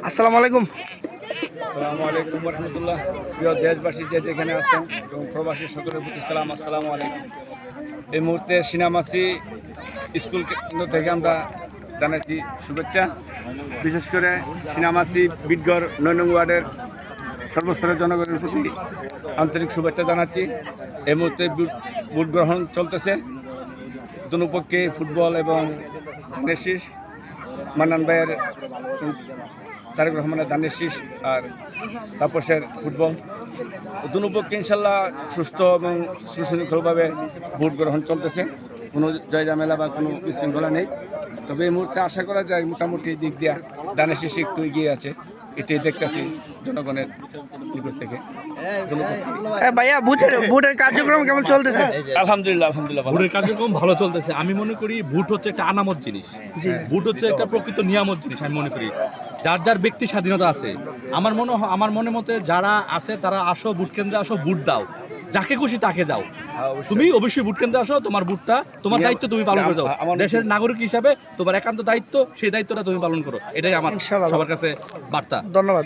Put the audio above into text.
আসসালামু আলাইকুম। আসসালামু আলাইকুম রহমতুল্লাহ। প্রিয় দেশবাসী যে যেখানে আছেন এবং প্রবাসী সকলের প্রতি সালাম, আসসালামু আলাইকুম। এই মুহূর্তে সিনামাসি স্কুল কেন্দ্র থেকে আমরা জানাইছি শুভেচ্ছা। বিশেষ করে সিনামাসি বিটগড় ৯ নং ওয়ার্ডের সর্বস্তরের জনগণের প্রতি আন্তরিক শুভেচ্ছা জানাচ্ছি। এই মুহূর্তে ভোট গ্রহণ চলতেছে। দুপক্ষে ফুটবল এবং ধানের শীষ, মান্নান ভাইয়ের তারেক রহমানের ধানের শীষ আর তাপসের ফুটবল। দুপক্ষে ইনশাল্লাহ সুস্থ এবং সুশৃঙ্খলভাবে ভোট গ্রহণ চলতেছে। কোনো জয়ঝামেলা বা কোনো বিশৃঙ্খলা নেই। তবে এই মুহূর্তে আশা করা যায় মোটামুটি দিক দিয়া ধানের শীষ একটু এগিয়ে আছে, এটাই দেখতেছি জনগণের নিকট থেকে। ভাইয়া ভোটের কার্যক্রম কেমন চলতেছে? আলহামদুলিল্লাহ আলহামদুলিল্লাহ ভালো। ভোটের কার্যক্রম ভালো চলতেছে। আমি মনে করি ভোট হচ্ছে একটা আনামত জিনিস, ভোট হচ্ছে একটা প্রকৃত নিয়ামত জিনিস। আমি মনে করি যার যার ব্যক্তি স্বাধীনতা আছে। আমার মনে মতে যারা আছে তারা আসো, ভোট কেন্দ্রে আসো, ভোট দাও, যাকে খুশি তাকে যাও। তুমি অবশ্যই ভোট কেন্দ্রে আসো, তোমার ভোটটা তোমার দায়িত্ব তুমি পালন করে দাও। দেশের নাগরিক হিসাবে তোমার একান্ত দায়িত্ব, সেই দায়িত্বটা তুমি পালন করো। এটাই আমার ইনশাআল্লাহ সবার কাছে বার্তা। ধন্যবাদ।